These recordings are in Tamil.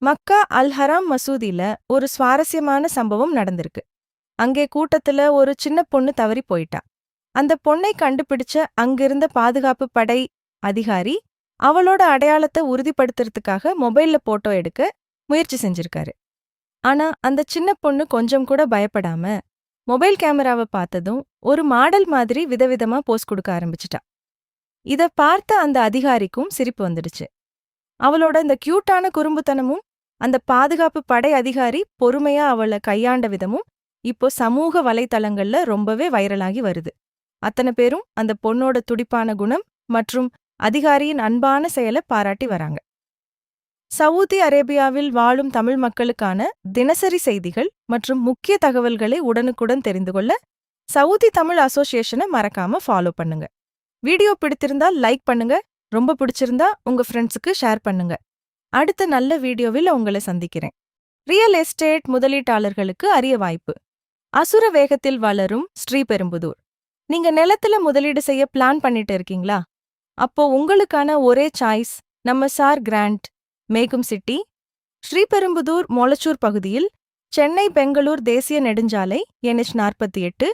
மக்கா அல் ஹராம் மசூதியில ஒரு சுவாரஸ்யமான சம்பவம் நடந்திருக்கு. அங்கே கூட்டத்துல ஒரு சின்ன பொண்ணு தவறி போயிட்டா. அந்த பொண்ணை கண்டுபிடிச்ச அங்கிருந்த பாதுகாப்பு படை அதிகாரி அவளோட அடையாளத்தை உறுதிப்படுத்துறதுக்காக மொபைல்ல போட்டோ எடுக்க முயற்சி செஞ்சிருக்காரு. ஆனா அந்த சின்ன பொண்ணு கொஞ்சம் கூட பயப்படாம மொபைல் கேமராவை பார்த்ததும் ஒரு மாடல் மாதிரி விதவிதமா போஸ் கொடுக்க ஆரம்பிச்சிட்டா. இத பார்த்த அந்த அதிகாரிக்கும் சிரிப்பு வந்துடுச்சு. அவளோட இந்த கியூட்டான குறும்புத்தனமும் அந்த பாதுகாப்பு படை அதிகாரி பொறுமையா அவளை கையாண்ட விதமும் இப்போ சமூக வலைத்தளங்கள்ல ரொம்பவே வைரலாகி வருது. அத்தனை பேரும் அந்த பொண்ணோட துடிப்பான குணம் மற்றும் அதிகாரியின் அன்பான செயலை பாராட்டி வராங்க. சவுதி அரேபியாவில் வாழும் தமிழ் மக்களுக்கான தினசரி செய்திகள் மற்றும் முக்கிய தகவல்களை உடனுக்குடன் தெரிந்து கொள்ள சவுதி தமிழ் அசோசியேஷனை மறக்காம ஃபாலோ பண்ணுங்க. வீடியோ பிடித்திருந்தால் லைக் பண்ணுங்க, ரொம்ப பிடிச்சிருந்தா உங்க ஃப்ரெண்ட்ஸுக்கு ஷேர் பண்ணுங்க. அடுத்த நல்ல வீடியோவில் உங்களை சந்திக்கிறேன். ரியல் எஸ்டேட் முதலீட்டாளர்களுக்கு அரிய வாய்ப்பு. அசுர வேகத்தில் வளரும் ஸ்ரீபெரும்புதூர். நீங்க நிலத்துல முதலீடு செய்ய பிளான் பண்ணிட்டு இருக்கீங்களா? அப்போ உங்களுக்கான ஒரே சாய்ஸ் நம்ம சார் கிராண்ட் மேகும் சிட்டி. ஸ்ரீபெரும்புதூர் மொளச்சூர் பகுதியில் சென்னை பெங்களூர் தேசிய நெடுஞ்சாலை NH-48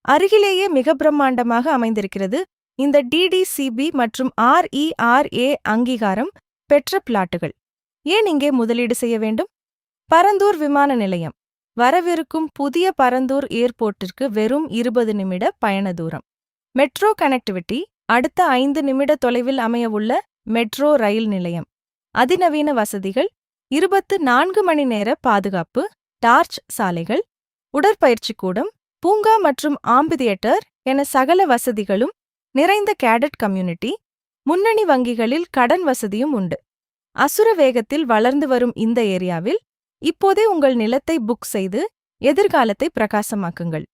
அருகிலேயே மிக பிரம்மாண்டமாக அமைந்திருக்கிறது. இந்த DDCB மற்றும் RERA அங்கீகாரம் பெற்ற பிளாட்டுகள். ஏன் இங்கே முதலீடு செய்ய வேண்டும்? பரந்தூர் விமான நிலையம். வரவிருக்கும் புதிய பரந்தூர் ஏர்போர்ட்டிற்கு வெறும் 20 நிமிட பயண தூரம். Metro connectivity. அடுத்த 5 நிமிட தொலைவில் அமையவுள்ள மெட்ரோ ரயில் நிலையம். அதிநவீன வசதிகள், 24 மணி நேர பாதுகாப்பு, டார்ச் சாலைகள், உடற்பயிற்சி கூடம், பூங்கா மற்றும் ஆம்பிதியேட்டர் என சகல வசதிகளும் நிறைந்த கேடட் கம்யூனிட்டி. முன்னணி வங்கிகளில் கடன் வசதியும் உண்டு. அசுர வேகத்தில் வளர்ந்து வரும் இந்த ஏரியாவில் இப்போதே உங்கள் நிலத்தை புக் செய்து எதிர்காலத்தை பிரகாசமாக்குங்கள்.